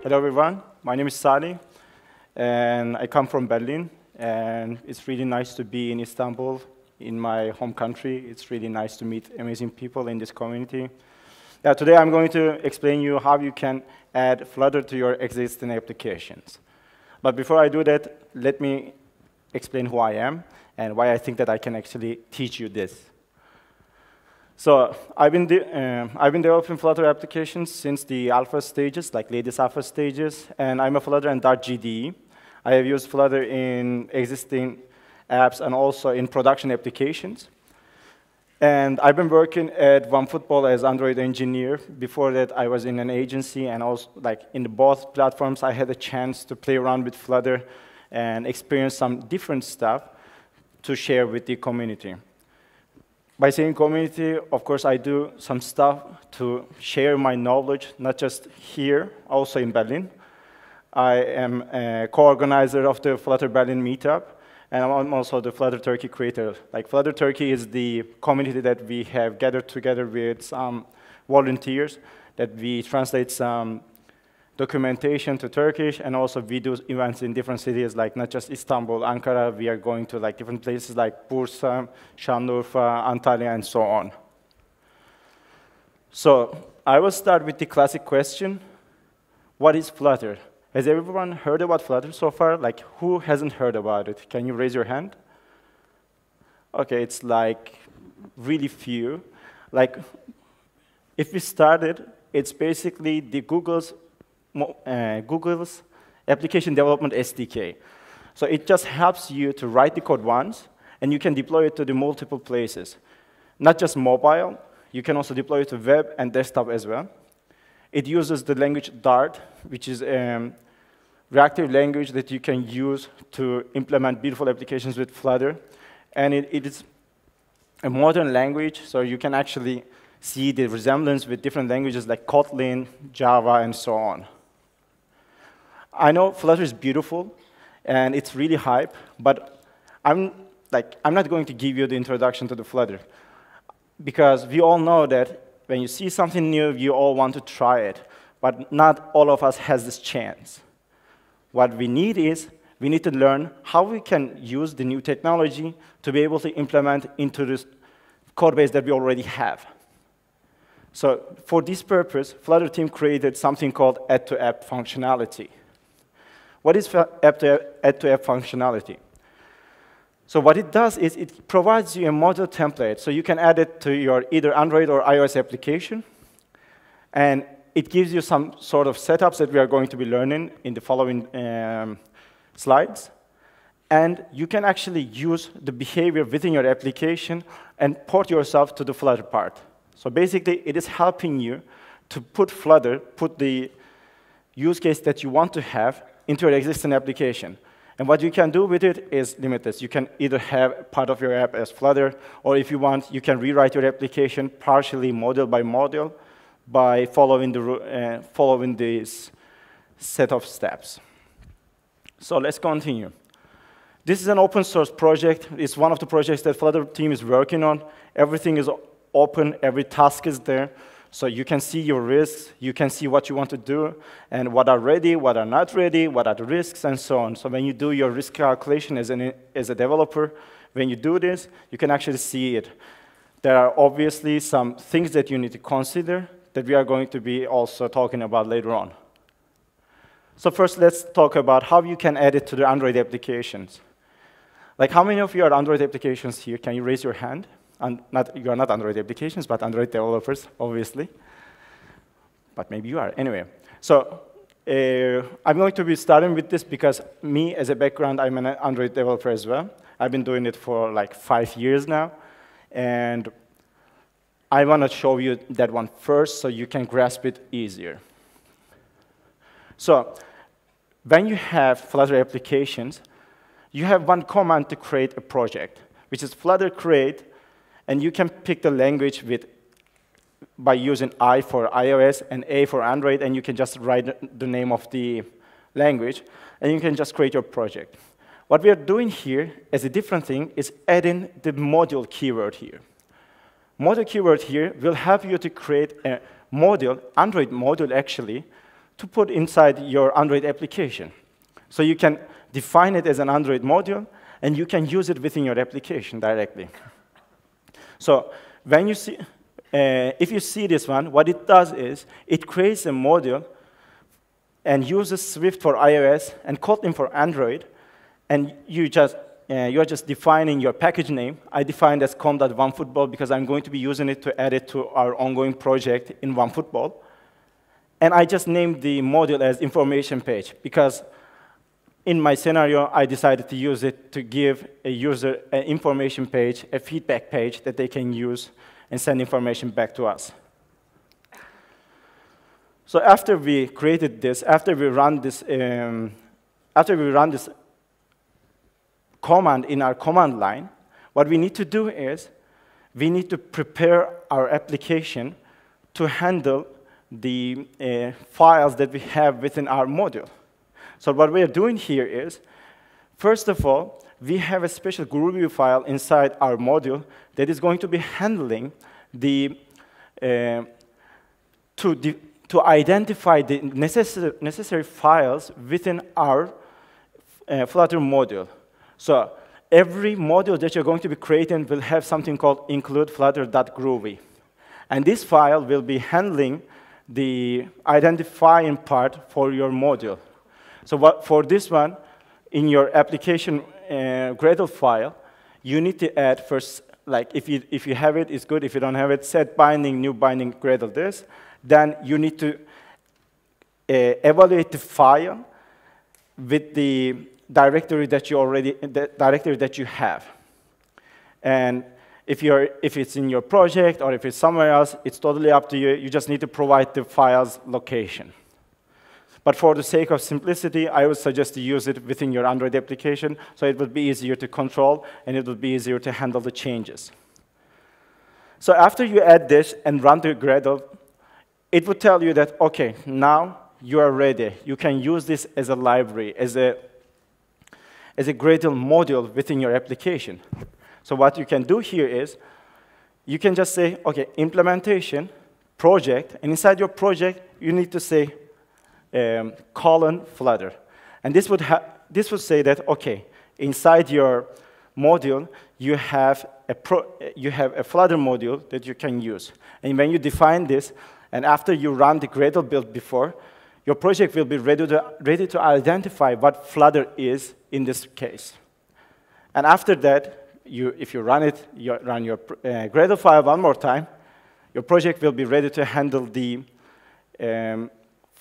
Hello, everyone. My name is Salih, and I come from Berlin. And it's really nice to be in Istanbul, in my home country. It's really nice to meet amazing people in this community. Today, I'm going to explain you how you can add Flutter to your existing applications. But before I do that, let me explain who I am and why I think that I can actually teach you this. So I've been developing Flutter applications since the alpha stages, like latest alpha stages, and I'm a Flutter and Dart GDE. I have used Flutter in existing apps and also in production applications. And I've been working at OneFootball as Android engineer. Before that, I was in an agency, and also like in both platforms, I had a chance to play around with Flutter and experience some different stuff to share with the community. By saying community, of course, I do some stuff to share my knowledge, not just here, also in Berlin. I am a co-organizer of the Flutter Berlin meetup, and I'm also the Flutter Turkey creator. Like Flutter Turkey is the community that we have gathered together with some volunteers, that we translate some documentation to Turkish, and also we do events in different cities, like not just Istanbul, Ankara. We are going to like different places like Bursa, Şanlıurfa, Antalya, and so on. So I will start with the classic question: what is Flutter? Has everyone heard about Flutter so far? Like, who hasn't heard about it? Can you raise your hand? Okay, it's like really few. Like, if we started, it's basically the Google's application development SDK. So it just helps you to write the code once, and you can deploy it to the multiple places. Not just mobile, you can also deploy it to web and desktop as well. It uses the language Dart, which is a reactive language that you can use to implement beautiful applications with Flutter. And it is a modern language, so you can actually see the resemblance with different languages like Kotlin, Java, and so on. I know Flutter is beautiful, and it's really hype, but I'm not going to give you the introduction to the Flutter, because we all know that when you see something new, you all want to try it, but not all of us has this chance. What we need is, we need to learn how we can use the new technology to be able to implement into this code base that we already have. So for this purpose, Flutter team created something called add-to-app functionality. What is add-to-app functionality? So what it does is it provides you a model template, so you can add it to your either Android or iOS application, and it gives you some sort of setups that we are going to be learning in the following slides. And you can actually use the behavior within your application and port yourself to the Flutter part. So basically, it is helping you to put Flutter, put the use case that you want to have into your existing application. And what you can do with it is limitless. You can either have part of your app as Flutter, or if you want, you can rewrite your application partially module by module by following this set of steps. So let's continue. This is an open source project. It's one of the projects that Flutter team is working on. Everything is open, every task is there. So you can see your risks, you can see what you want to do, and what are ready, what are not ready, what are the risks, and so on. So when you do your risk calculation as a developer, when you do this, you can actually see it. There are obviously some things that you need to consider that we are going to be also talking about later on. So first, let's talk about how you can add it to the Android applications. Like, how many of you are Android applications here? Can you raise your hand? And you are not Android applications, but Android developers, obviously. But maybe you are. Anyway, so I'm going to be starting with this because me, as a background, I'm an Android developer as well. I've been doing it for like 5 years now. And I want to show you that one first so you can grasp it easier. So when you have Flutter applications, you have one command to create a project, which is Flutter create. And you can pick the language by using I for iOS and A for Android, and you can just write the name of the language, and you can just create your project. What we are doing here as a different thing is adding the module keyword here. Module keyword here will help you to create a module, Android module actually, to put inside your Android application. So you can define it as an Android module, and you can use it within your application directly. So when you see, if you see this one, what it does is it creates a module and uses Swift for iOS and Kotlin for Android, and you're just defining your package name. I defined as com.onefootball because I'm going to be using it to add it to our ongoing project in OneFootball. And I just named the module as information page because in my scenario, I decided to use it to give a user an information page, a feedback page that they can use and send information back to us. So after we created this, after we run this command in our command line, what we need to do is we need to prepare our application to handle the files that we have within our module. So what we are doing here is, first of all, we have a special Groovy file inside our module that is going to be handling the to identify the necessary files within our Flutter module. So every module that you're going to be creating will have something called include flutter.groovy. And this file will be handling the identifying part for your module. So for this one, in your application Gradle file, you need to add first, like if you have it, it's good. If you don't have it, set binding, new binding, Gradle this. Then you need to evaluate the file with the directory that you have. And if it's in your project or if it's somewhere else, it's totally up to you. You just need to provide the file's location. But for the sake of simplicity, I would suggest to use it within your Android application, so it would be easier to control and it would be easier to handle the changes. So after you add this and run the Gradle, it would tell you that, OK, now you are ready. You can use this as a library, as a Gradle module within your application. So what you can do here is you can just say, OK, implementation, project, and inside your project, you need to say :Flutter. And this would say that, OK, inside your module, you have a Flutter module that you can use. And when you define this, and after you run the Gradle build before, your project will be ready to identify what Flutter is in this case. And after that, if you run it, run your Gradle file one more time, your project will be ready to handle the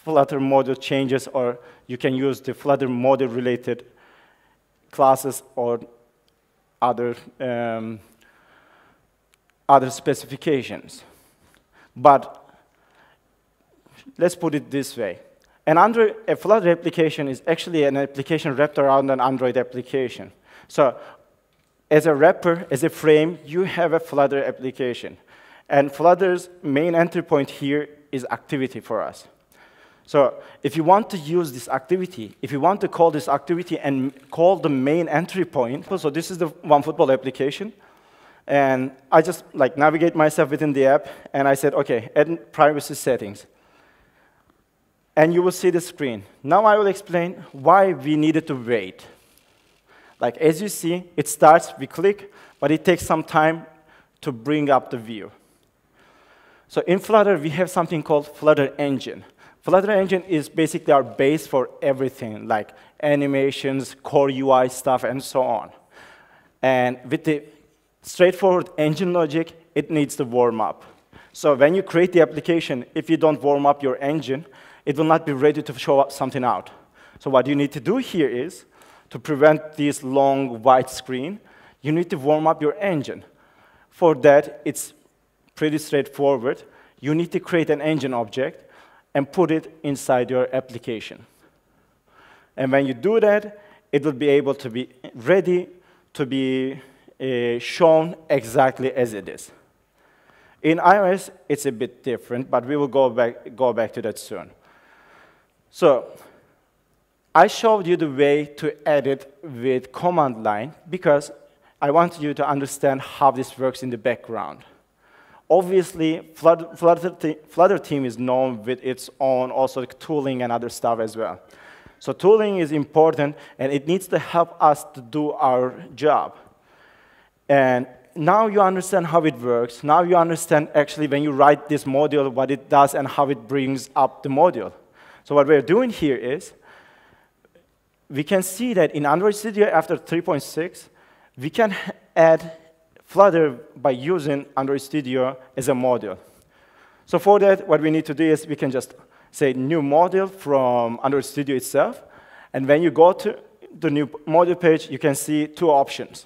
Flutter module changes, or you can use the Flutter module-related classes or other specifications. But let's put it this way. A Flutter application is actually an application wrapped around an Android application. So as a wrapper, as a frame, you have a Flutter application. And Flutter's main entry point here is activity for us. So if you want to use this activity, if you want to call this activity and call the main entry point, so this is the OneFootball application. And I just navigate myself within the app, and I said, OK, add privacy settings. And you will see the screen. Now I will explain why we needed to wait. As you see, it starts, we click, but it takes some time to bring up the view. So in Flutter, we have something called Flutter Engine. Flutter Engine is basically our base for everything, like animations, core UI stuff, and so on. And with the straightforward engine logic, it needs to warm up. So when you create the application, if you don't warm up your engine, it will not be ready to show up something out. So what you need to do here is, to prevent this long white screen, you need to warm up your engine. For that, it's pretty straightforward. You need to create an engine object and put it inside your application. And when you do that, it will be able to be ready to be shown exactly as it is. In iOS, it's a bit different, but we will go back to that soon. So I showed you the way to edit with command line because I want you to understand how this works in the background. Obviously, Flutter team is known with its own also tooling and other stuff as well. So tooling is important, and it needs to help us to do our job. And now you understand how it works. Now you understand actually when you write this module, what it does and how it brings up the module. So what we're doing here is, we can see that in Android Studio after 3.6, we can add Flutter by using Android Studio as a module. So for that, what we need to do is we can just say new module from Android Studio itself. And when you go to the new module page, you can see two options.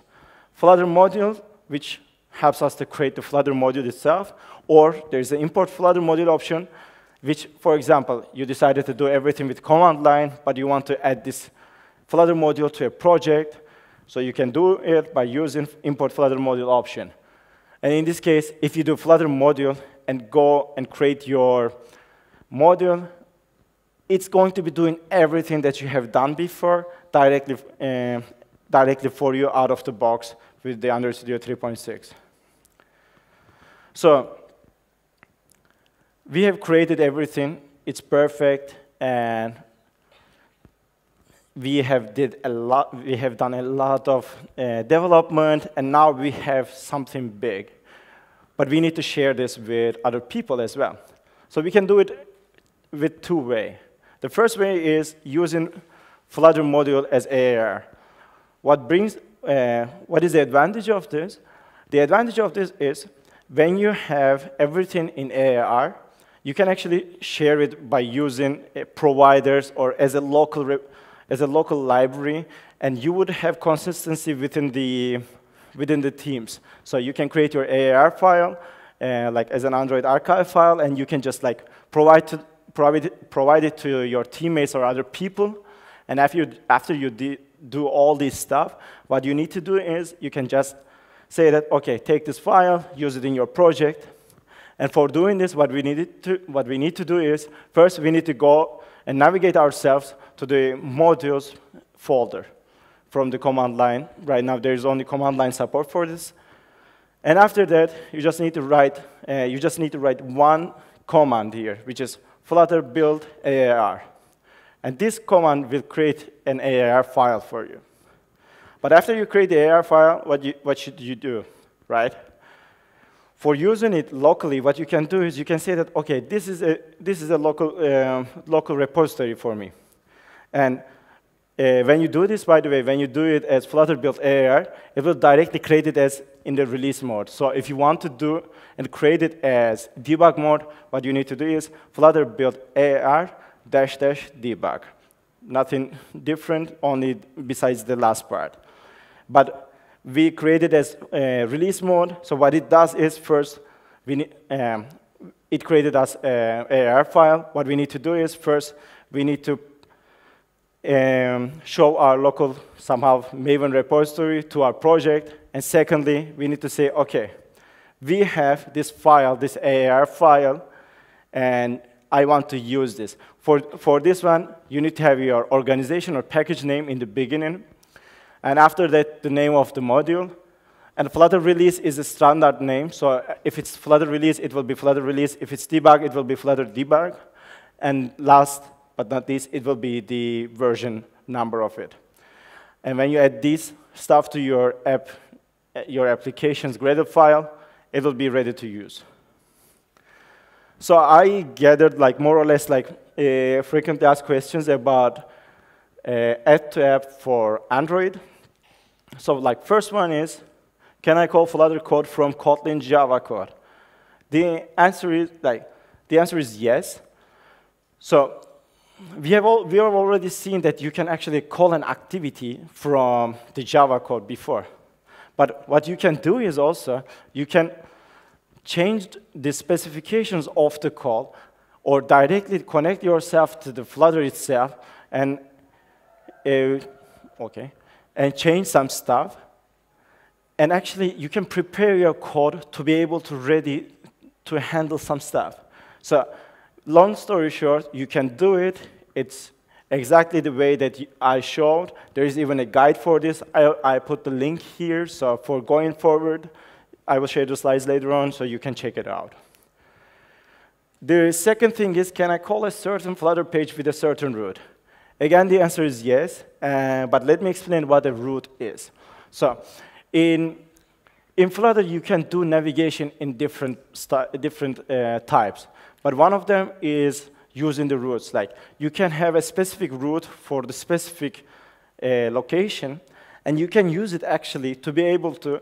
Flutter module, which helps us to create the Flutter module itself, or there's an import Flutter module option, which, for example, you decided to do everything with command line, but you want to add this Flutter module to a project, so you can do it by using import Flutter module option. And in this case, if you do Flutter module and go and create your module, it's going to be doing everything that you have done before directly for you out of the box with the Android Studio 3.6. So we have created everything. It's perfect, and we have done a lot of development, and now we have something big. But we need to share this with other people as well. So we can do it with two ways. The first way is using Flutter module as AAR. What is the advantage of this? The advantage of this is when you have everything in AAR, you can actually share it by using providers or as a local library, and you would have consistency within the teams. So you can create your AAR file like as an Android archive file, and you can just like provide it to your teammates or other people. And after you do all this stuff, what you need to do is you can just say that, OK, take this file, use it in your project. And for doing this, what we need to do is, first we need to go and navigate ourselves to the modules folder from the command line. Right now, there is only command line support for this. And after that, you just need to write one command here, which is flutter build AAR. And this command will create an AAR file for you. But after you create the AAR file, what should you do, right? For using it locally, what you can do is you can say that, OK, this is a local repository for me. And when you do this, by the way, when you do it as Flutter build AAR, it will directly create it as in the release mode. So if you want to do and create it as debug mode, what you need to do is Flutter build AAR --debug. Nothing different, only besides the last part. But we created as release mode. So what it does is first, it created us an AAR file. What we need to do is first, we need to show our local, somehow, Maven repository to our project. And secondly, we need to say, OK, we have this file, this AAR file, and I want to use this. For this one, you need to have your organization or package name in the beginning. And after that, the name of the module. And Flutter release is a standard name. So if it's Flutter release, it will be Flutter release. If it's debug, it will be Flutter debug. And last but not least, it will be the version number of it. And when you add this stuff to your application's Gradle file, it will be ready to use. So I gathered like more or less like frequently asked questions about add to app for Android. So like first one is, can I call Flutter code from Kotlin Java code? The answer is yes. So we have already seen that you can actually call an activity from the Java code before. But what you can do is also, you can change the specifications of the call or directly connect yourself to the Flutter itself and change some stuff. And actually, you can prepare your code to be able to ready to handle some stuff. So long story short, you can do it. It's exactly the way that I showed. There is even a guide for this. I put the link here. So for going forward, I will share the slides later on, so you can check it out. The second thing is, can I call a certain Flutter page with a certain route? Again, the answer is yes, but let me explain what a route is. So in Flutter, you can do navigation in different types, but one of them is using the routes. Like, you can have a specific route for the specific location, and you can use it actually to be able to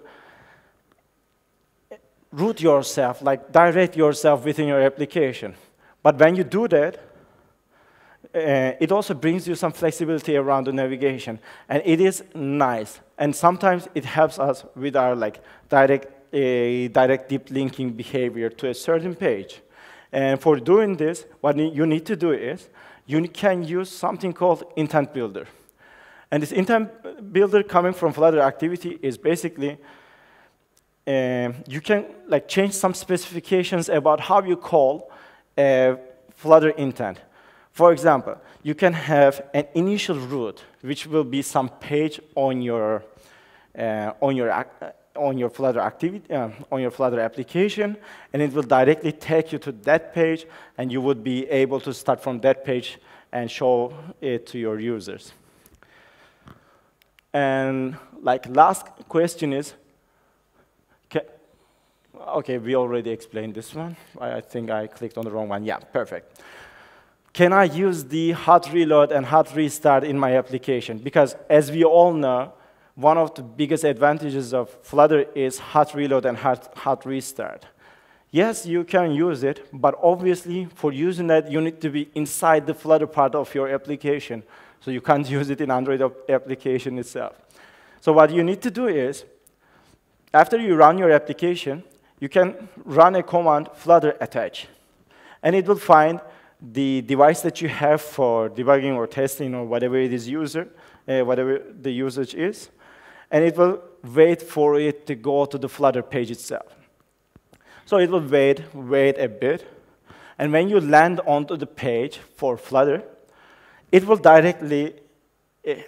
route yourself, like direct yourself within your application. But when you do that, it also brings you some flexibility around the navigation, and it is nice. And sometimes it helps us with our direct deep linking behavior to a certain page. And for doing this, what you need to do is you can use something called intent builder. And this intent builder coming from Flutter activity is basically you can change some specifications about how you call a Flutter intent. For example, you can have an initial route, which will be some page on your Flutter activity, on your Flutter application, and it will directly take you to that page, and you would be able to start from that page and show it to your users. And last question is, okay, we already explained this one. I think I clicked on the wrong one. Yeah, perfect. Can I use the hot reload and hot restart in my application? Because as we all know, one of the biggest advantages of Flutter is hot reload and hot restart. Yes, you can use it, but obviously for using that, you need to be inside the Flutter part of your application. So you can't use it in Android application itself. So what you need to do is, after you run your application, you can run a command flutter attach. And it will find the device that you have for debugging or testing or whatever it is whatever the usage is. And it will wait for it to go to the Flutter page itself. So it will wait a bit. And when you land onto the page for Flutter, it will directly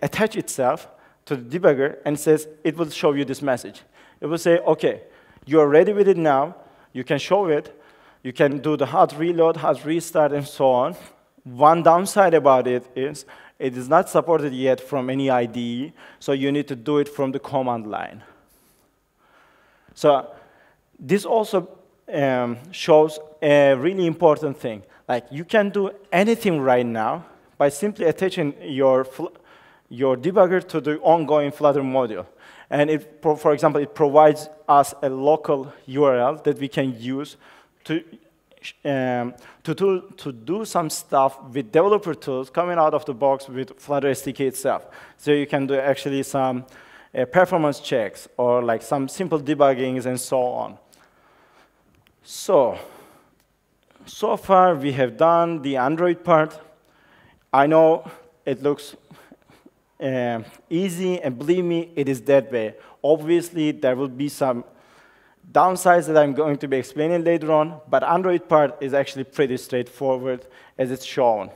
attach itself to the debugger and it will show you this message. It will say, OK, you are ready with it now. You can show it. You can do the hot reload, hot restart, and so on. One downside about it is not supported yet from any IDE, so you need to do it from the command line. So this also shows a really important thing. You can do anything right now by simply attaching your debugger to the ongoing Flutter module. And for example, it provides us a local URL that we can use to do some stuff with developer tools coming out of the box with Flutter SDK itself. So you can do actually some performance checks or some simple debuggings and so on. So far we have done the Android part. I know it looks easy, and believe me, it is that way. Obviously, there will be some downsides that I'm going to be explaining later on, but Android part is actually pretty straightforward as it's shown.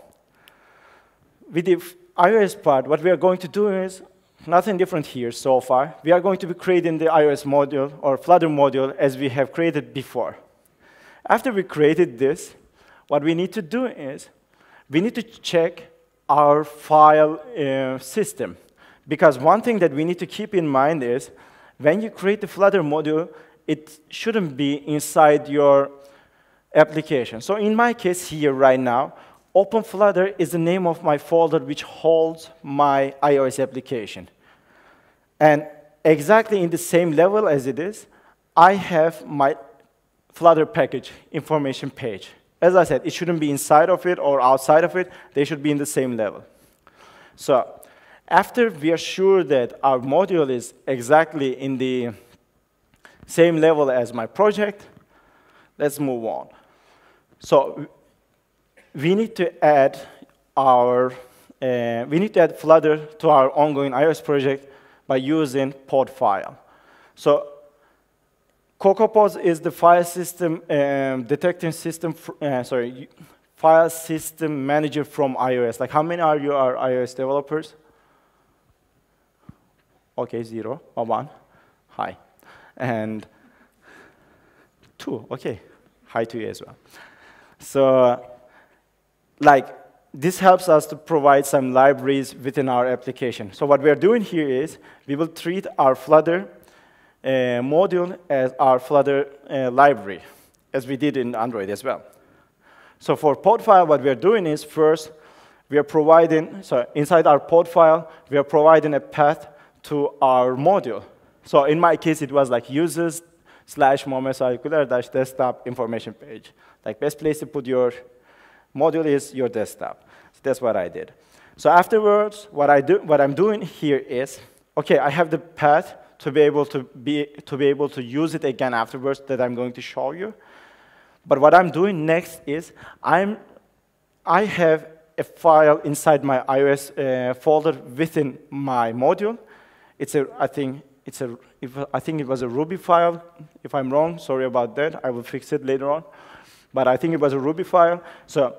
With the iOS part, what we are going to do is nothing different here so far. We are going to be creating the iOS module or Flutter module as we have created before. After we created this, what we need to do is we need to check our file system. Because one thing that we need to keep in mind is when you create the Flutter module, it shouldn't be inside your application. So in my case here right now, Open Flutter is the name of my folder which holds my iOS application. And exactly in the same level as it is, I have my Flutter package information page. As I said, it shouldn't be inside of it or outside of it. They should be in the same level. So after we are sure that our module is exactly in the same level as my project, let's move on. So we need to add Flutter to our ongoing iOS project by using pod file. So CocoaPods is the file system detecting system. File system manager from iOS. How many are you are iOS developers? Okay, 0 or 1. Hi. And too. OK. Hi to you as well. So like, this helps us to provide some libraries within our application. So what we are doing here is we will treat our Flutter module as our Flutter library, as we did in Android as well. So for pod file, what we are doing is first, we are providing, so inside our pod file, we are providing a path to our module. So in my case, it was like users/Muhammed Salih Guler -desktop information page. Like, best place to put your module is your desktop. So that's what I did. So afterwards, what I'm doing here is, OK, I have the path to be able to use it again afterwards that I'm going to show you. But what I'm doing next is I have a file inside my iOS folder within my module. I think it was a Ruby file. If I'm wrong, sorry about that. I will fix it later on. But I think it was a Ruby file. So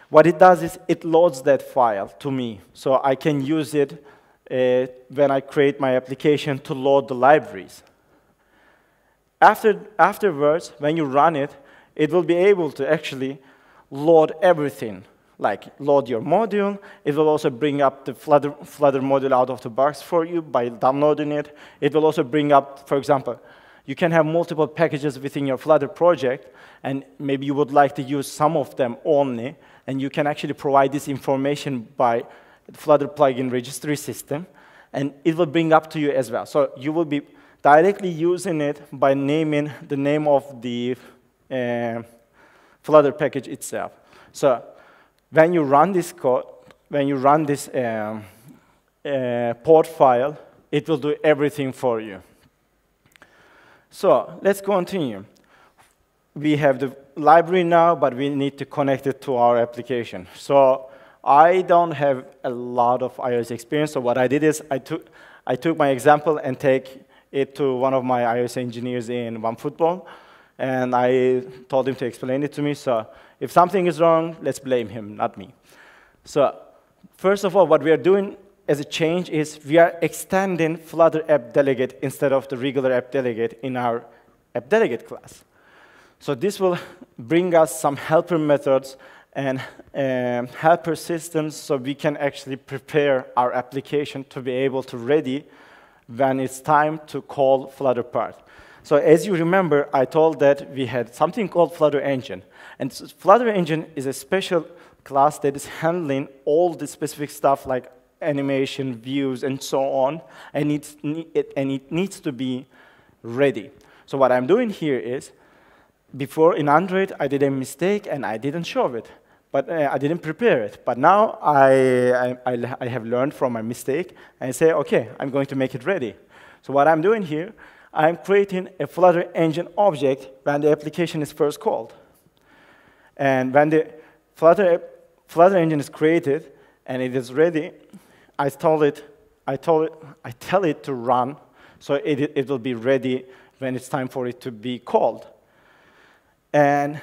what it does is it loads that file to me. So I can use it when I create my application to load the libraries. Afterwards, when you run it, it will be able to actually load everything, like load your module. It will also bring up the Flutter module out of the box for you by downloading it. It will also bring up, for example, you can have multiple packages within your Flutter project, and maybe you would like to use some of them only, and you can actually provide this information by the Flutter plugin registry system, and it will bring up to you as well. So you will be directly using it by naming the name of the Flutter package itself. So when you run this code, when you run this pod file, it will do everything for you. So let's continue. We have the library now, but we need to connect it to our application. So I don't have a lot of iOS experience, so what I did is I took my example and take it to one of my iOS engineers in OneFootball, and I told him to explain it to me. So if something is wrong, let's blame him, not me. So first of all, what we are doing as a change is we are extending Flutter app delegate instead of the regular app delegate in our app delegate class. So this will bring us some helper methods and helper systems so we can actually prepare our application to be able to ready when it's time to call Flutter part. So as you remember, I told that we had something called Flutter Engine. And Flutter Engine is a special class that is handling all the specific stuff like animation, views, and so on, and it needs to be ready. So what I'm doing here is, before in Android, I did a mistake and I didn't show it, but I didn't prepare it. But now I have learned from my mistake, and I say, OK, I'm going to make it ready. So what I'm doing here, I'm creating a Flutter Engine object when the application is first called. And when the Flutter Engine is created and it is ready, I tell it to run, so it will be ready when it's time for it to be called. And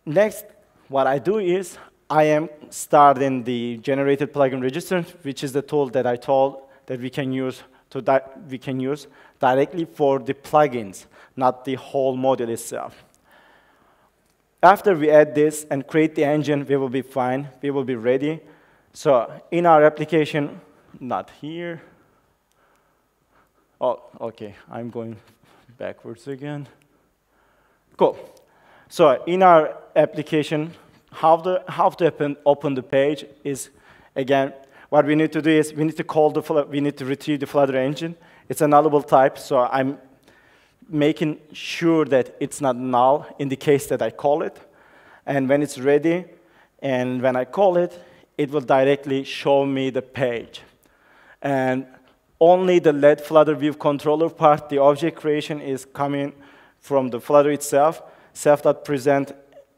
next, what I do is I am starting the generated plugin register, which is the tool that I told that we can use directly for the plugins, not the whole module itself. After we add this and create the engine, we will be fine. We will be ready. So in our application, not here. Oh, OK, I'm going backwards again. Cool. So in our application, how to open the page is, again, what we need to do is we need to retrieve the Flutter engine. It's a nullable type, so I'm making sure that it's not null in the case that I call it. And when it's ready, and when I call it, it will directly show me the page. And only the let Flutter view controller part, the object creation, is coming from the Flutter itself. Self.present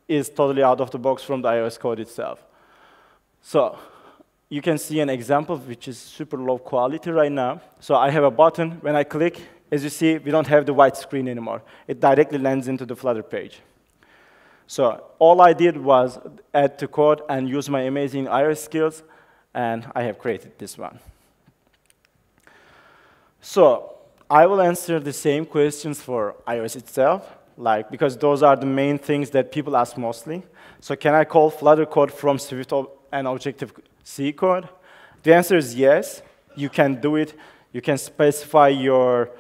is totally out of the box from the iOS code itself. So you can see an example which is super low quality right now. So I have a button. When I click, as you see, we don't have the white screen anymore. It directly lands into the Flutter page. So all I did was add to code and use my amazing iOS skills, and I have created this one. So I will answer the same questions for iOS itself. like, because those are the main things that people ask mostly. So can I call Flutter code from Swift and Objective-C code? The answer is yes. You can do it. You can specify your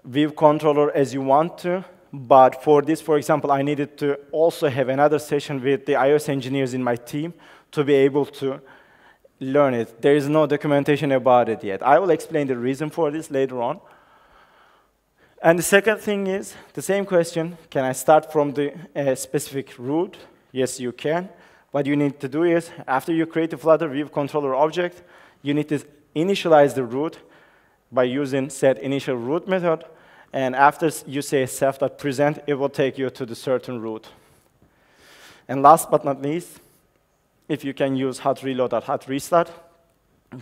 View controller as you want to. But for this, for example, I needed to also have another session with the iOS engineers in my team to be able to learn it. There is no documentation about it yet. I will explain the reason for this later on. And the second thing is the same question. Can I start from the specific root? Yes, you can. What you need to do is, after you create a Flutter View controller object, you need to initialize the root by using setInitialRoot method. And after you say self.present, it will take you to the certain root. And last but not least, if you can use hot reload or hot restart,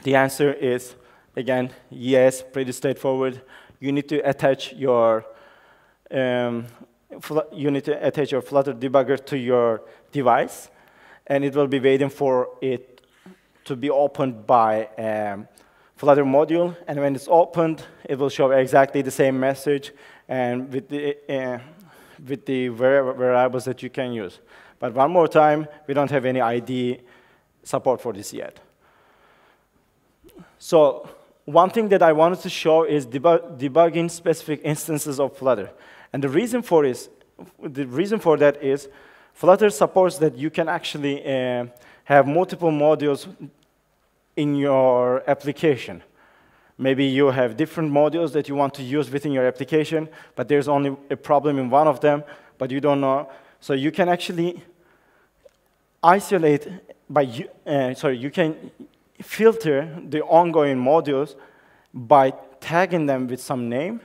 the answer is, again, yes, pretty straightforward. You need to attach your Flutter debugger to your device, and it will be waiting for it to be opened by Flutter module, and when it's opened, it will show exactly the same message and with the variables that you can use. But one more time, we don't have any ID support for this yet. So one thing that I wanted to show is debugging specific instances of Flutter. And the reason for that is Flutter supports that you can actually have multiple modules in your application. Maybe you have different modules that you want to use within your application, but there's only a problem in one of them, but you don't know. So you can actually isolate you can filter the ongoing modules by tagging them with some name,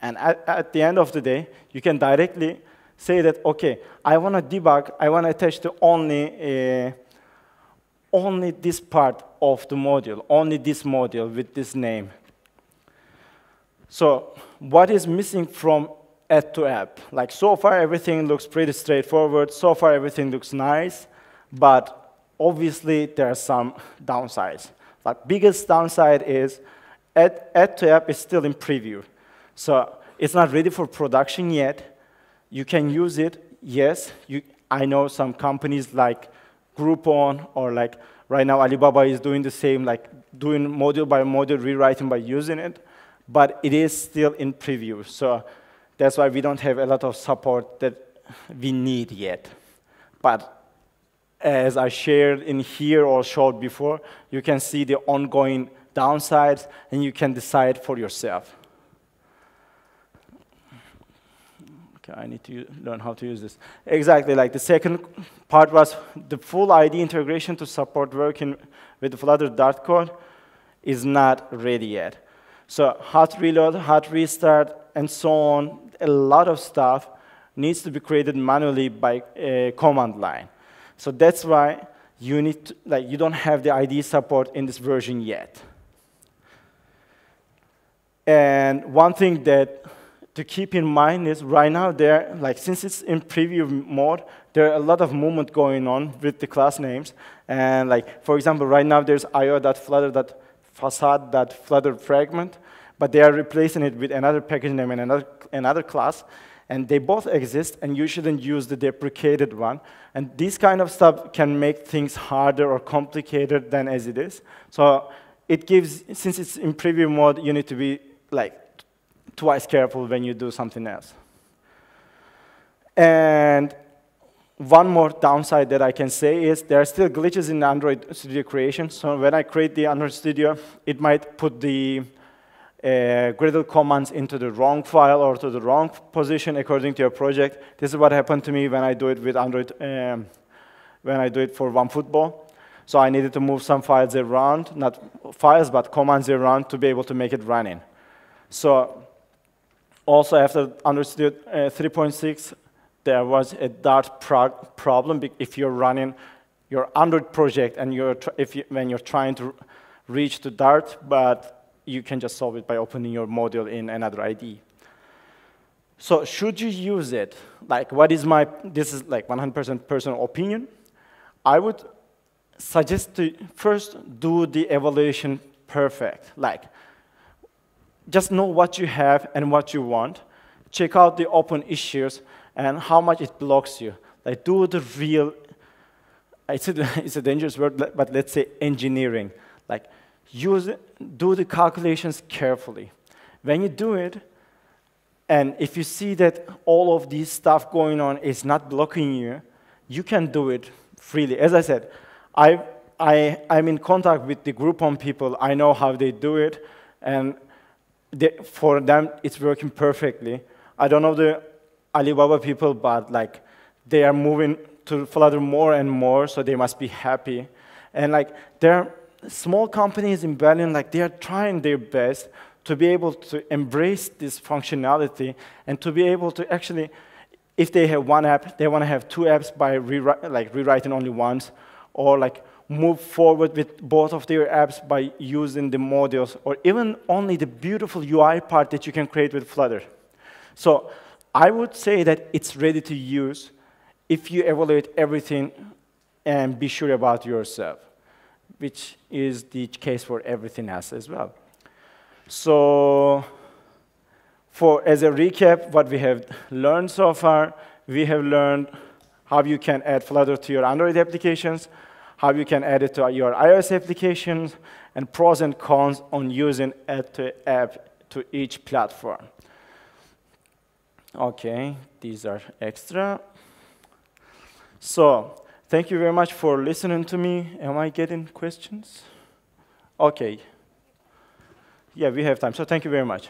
and at the end of the day, you can directly say that, okay, I want to debug, I want to attach to only this part of the module, only this module with this name. So what is missing from add to app? Like, so far, everything looks pretty straightforward. So far, everything looks nice. But obviously, there are some downsides. Like, biggest downside is add to app is still in preview. So it's not ready for production yet. You can use it, yes. I know some companies like Groupon, or like right now Alibaba is doing the same, like doing module by module rewriting by using it, but it is still in preview. So that's why we don't have a lot of support that we need yet. But as I shared in here or showed before, you can see the ongoing downsides, and you can decide for yourself. I need to learn how to use this. Exactly, like the second part was the full ID integration to support working with the Flutter Dart code is not ready yet. So hot reload, hot restart, and so on, a lot of stuff needs to be created manually by a command line. So that's why you need to, you don't have the ID support in this version yet. And one thing that to keep in mind is right now since it's in preview mode, there are a lot of movement going on with the class names. And for example, right now there's io.flutter.facade.flutter fragment, but they are replacing it with another package name and another class. And they both exist, and you shouldn't use the deprecated one. And this kind of stuff can make things harder or complicated than as it is. So it gives, since it's in preview mode, you need to be twice careful when you do something else. And one more downside that I can say is there are still glitches in the Android Studio creation. So when I create the Android Studio, it might put the Gradle commands into the wrong file or to the wrong position according to your project. This is what happened to me when I do it with Android, when I do it for OneFootball. So I needed to move some files around, not files, but commands around to be able to make it running. So also after Android Studio 3.6, there was a Dart problem if you're running your Android project and when you're trying to reach to Dart, but you can just solve it by opening your module in another IDE. So should you use it? This is 100% personal opinion. I would suggest to first do the evaluation perfect. Just know what you have and what you want. Check out the open issues. and how much it blocks you. Like, do the real, it's a dangerous word, but let's say engineering. Like, do the calculations carefully. When you do it, and if you see that all of this stuff going on is not blocking you, you can do it freely. As I said, I'm in contact with the Groupon people. I know how they do it, and for them, it's working perfectly. I don't know the Alibaba people, but like, they are moving to Flutter more and more, so they must be happy. And like, there are small companies in Berlin, like, they are trying their best to be able to embrace this functionality and to be able to actually, if they have one app, they want to have two apps by rewriting only once, or like move forward with both of their apps by using the modules, or even only the beautiful UI part that you can create with Flutter. So I would say that it's ready to use if you evaluate everything and be sure about yourself, which is the case for everything else as well. So as a recap, what we have learned so far, we have learned how you can add Flutter to your Android applications, how you can add it to your iOS applications, and pros and cons on using app to each platform. OK, these are extra. So thank you very much for listening to me. Am I getting questions? OK. Yeah, we have time, so thank you very much.